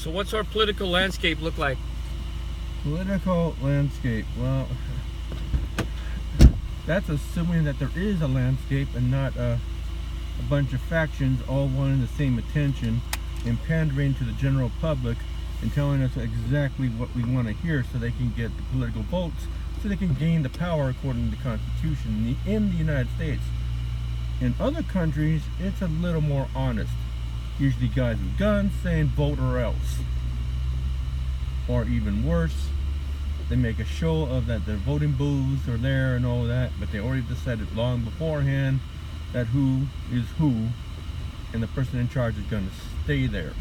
So what's our political landscape look like? Political landscape. Well, that's assuming that there is a landscape and not a bunch of factions all wanting the same attention and pandering to the general public and telling us exactly what we want to hear so they can get the political votes so they can gain the power according to the Constitution in the United States. In other countries, it's a little more honest. Usually guys with guns saying vote or else. Or even worse, they make a show of that their voting booths are there and all that, but they already decided long beforehand that who is who, and the person in charge is going to stay there.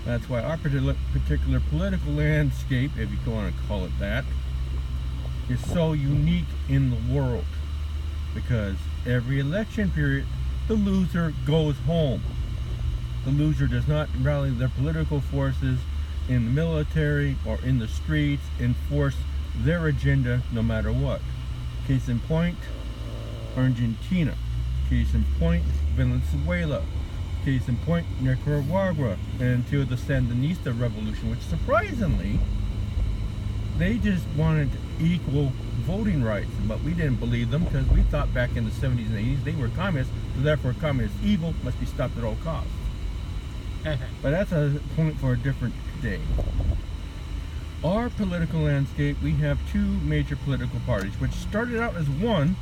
That's why our particular political landscape, if you want to call it that, is so unique in the world. Because every election period, the loser goes home. The loser does not rally their political forces in the military or in the streets, enforce their agenda no matter what. Case in point, Argentina. Case in point, Venezuela. Case in point, Nicaragua, until the Sandinista revolution, which surprisingly, they just wanted equal voting rights, but we didn't believe them because we thought back in the 70s and 80s they were communists, so therefore communist evil must be stopped at all costs. But that's a point for a different day. Our political landscape, we have two major political parties, which started out as one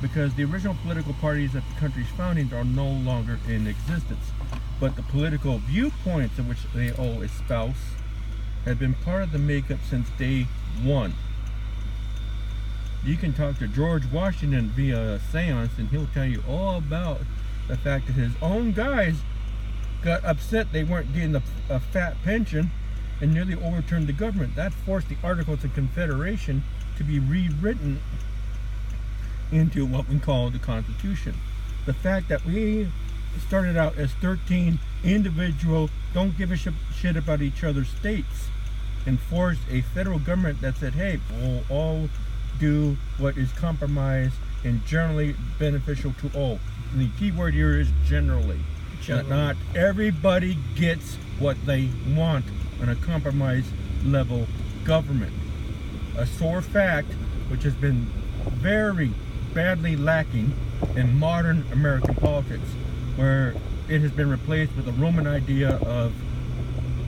because the original political parties at the country's founding are no longer in existence. But the political viewpoints of which they all espouse have been part of the makeup since day one. You can talk to George Washington via a seance and he'll tell you all about the fact that his own guys got upset they weren't getting a fat pension and nearly overturned the government. That forced the Articles of Confederation to be rewritten into what we call the Constitution. The fact that we started out as 13 individual, don't give a shit about each other's states, and forced a federal government that said, hey, we'll all do what is compromised and generally beneficial to all. And the key word here is generally. Not everybody gets what they want on a compromise level government. A sore fact which has been very badly lacking in modern American politics, where it has been replaced with the Roman idea of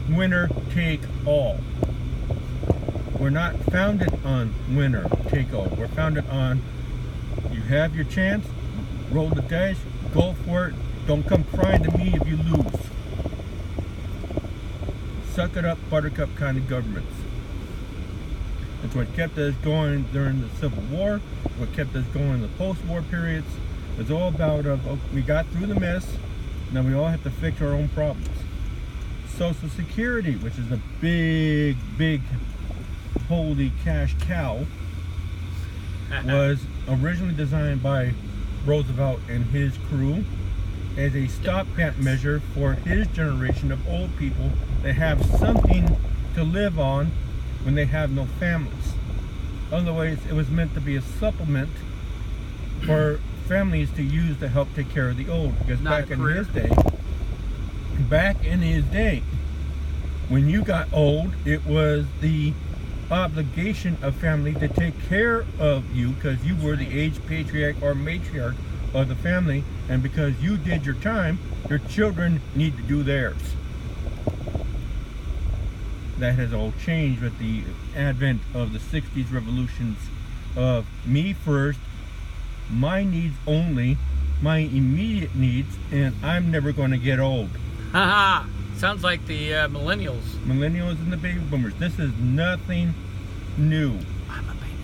winner take all. We're not founded on winner take all. We're founded on you have your chance, roll the dice, go for it. Don't come crying to me if you lose. Suck it up, buttercup kind of governments. That's what kept us going during the Civil War, what kept us going in the post-war periods. It's all about we got through the mess, now we all have to fix our own problems. Social Security, which is a big holy cash cow, was originally designed by Roosevelt and his crew as a stopgap measure for his generation of old people that have something to live on when they have no families. Otherwise, it was meant to be a supplement for families to use to help take care of the old. Because back in his day, when you got old, it was the obligation of family to take care of you because you were the aged patriarch or matriarch of the family, and because you did your time, your children need to do theirs. That has all changed with the advent of the 60s revolutions of me first, my needs only, my immediate needs, and I'm never going to get old. Haha! Sounds like the millennials. Millennials and the baby boomers. This is nothing new. I'm a baby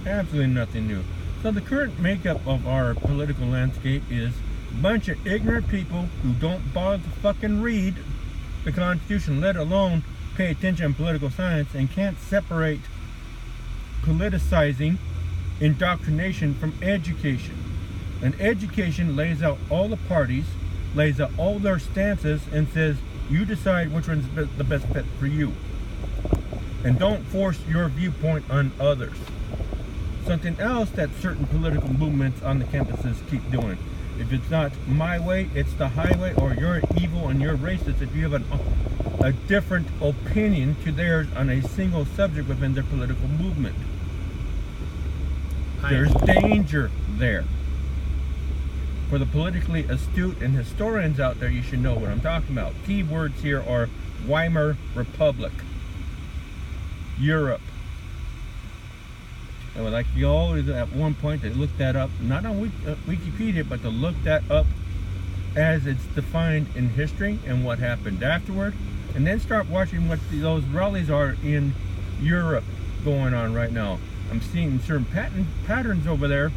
boomer. Absolutely nothing new. So the current makeup of our political landscape is a bunch of ignorant people who don't bother to fucking read the Constitution, let alone pay attention to political science, and can't separate politicizing indoctrination from education. And education lays out all the parties, lays out all their stances, and says, you decide which one's the best fit for you. And don't force your viewpoint on others. Something else that certain political movements on the campuses keep doing. If it's not my way, it's the highway, or you're evil and you're racist if you have a different opinion to theirs on a single subject within their political movement. There's danger there. For the politically astute and historians out there, you should know what I'm talking about. Key words here are Weimar Republic, Europe. And like you always, at one point, they looked that up, not on Wikipedia, but to look that up as it's defined in history and what happened afterward, and then start watching what those rallies are in Europe going on right now. I'm seeing certain patterns over there,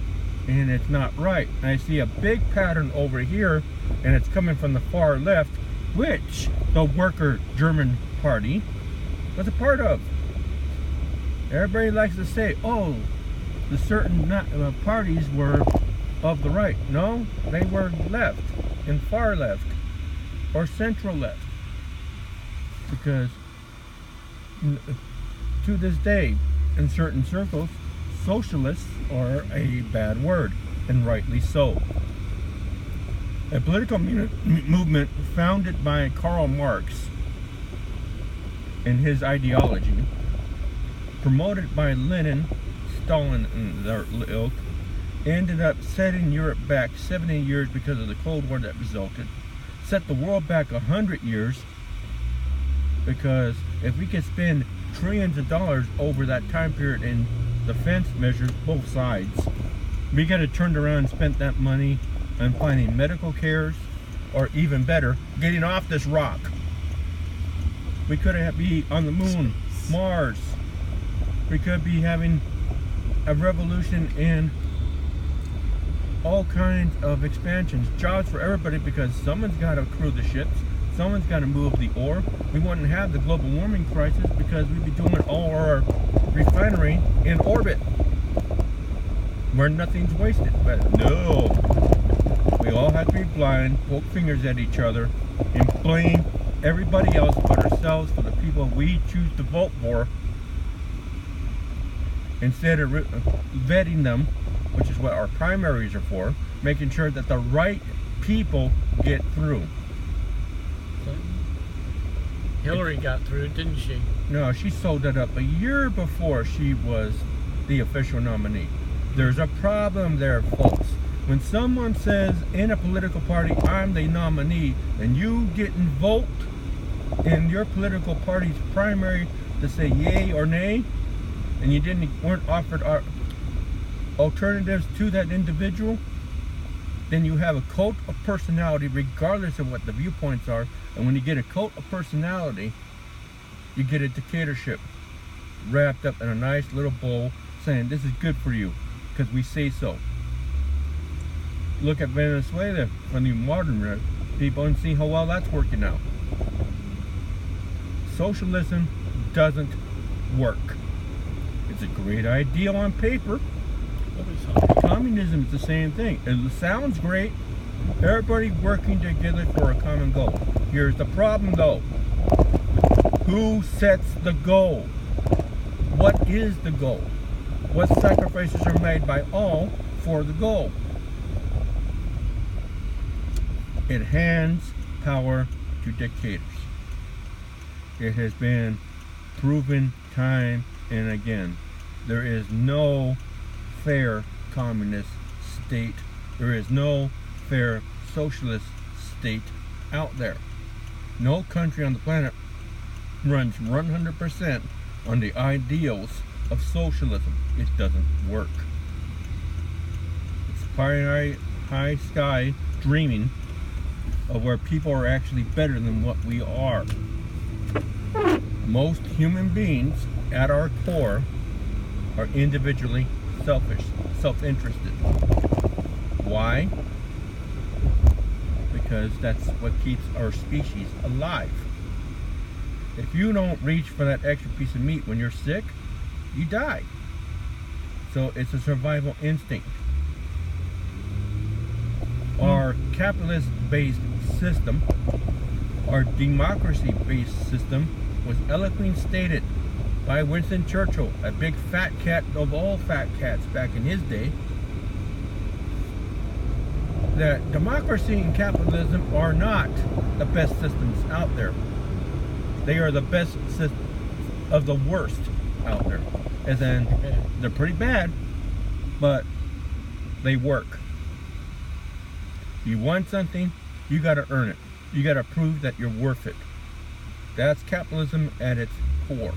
and it's not right. And I see a big pattern over here, and it's coming from the far left, which the Worker German Party was a part of. Everybody likes to say, oh, the certain parties were of the right. No, they were left, and far left, or central left. Because to this day, in certain circles, socialists are a bad word, and rightly so. A political movement founded by Karl Marx and his ideology, promoted by Lenin, Stalin, and their ilk, ended up setting Europe back 70 years because of the Cold War that resulted. Set the world back 100 years, because if we could spend trillions of dollars over that time period in defense measures, both sides, we could have turned around and spent that money on finding medical cares, or even better, getting off this rock. We could have be on the moon, Mars. We could be having a revolution in all kinds of expansions, jobs for everybody, because someone's got to crew the ships, someone's got to move the ore. We wouldn't have the global warming crisis because we'd be doing all our refinery in orbit where nothing's wasted. But no, we all have to be blind, poke fingers at each other, and blame everybody else but ourselves for the people we choose to vote for, instead of vetting them, which is what our primaries are for, making sure that the right people get through. Hillary got through, didn't she? No, she sold that up a year before she was the official nominee. There's a problem there, folks. When someone says in a political party, I'm the nominee, and you get invoked in your political party's primary to say yay or nay, and you weren't offered alternatives to that individual, then you have a cult of personality regardless of what the viewpoints are. And when you get a cult of personality, you get a dictatorship wrapped up in a nice little bowl saying this is good for you because we say so. Look at Venezuela for the modern people and see how well that's working out. Socialism doesn't work. It's a great idea on paper. Communism is the same thing. It sounds great. Everybody working together for a common goal. Here's the problem though. Who sets the goal? What is the goal? What sacrifices are made by all for the goal? It hands power to dictators. It has been proven time and again. There is no fair communist state. There is no fair socialist state out there. No country on the planet runs 100% on the ideals of socialism. It doesn't work. It's pie high sky dreaming of where people are actually better than what we are. Most human beings at our core are individually selfish, self-interested. Why? Because that's what keeps our species alive. If you don't reach for that extra piece of meat when you're sick, you die. So it's a survival instinct. Our capitalist-based system, our democracy-based system, was eloquently stated by Winston Churchill, a big fat cat of all fat cats back in his day. that democracy and capitalism are not the best systems out there. They are the best of the worst out there. As in, they're pretty bad, but they work. You want something, you got to earn it. You got to prove that you're worth it. That's capitalism at its core.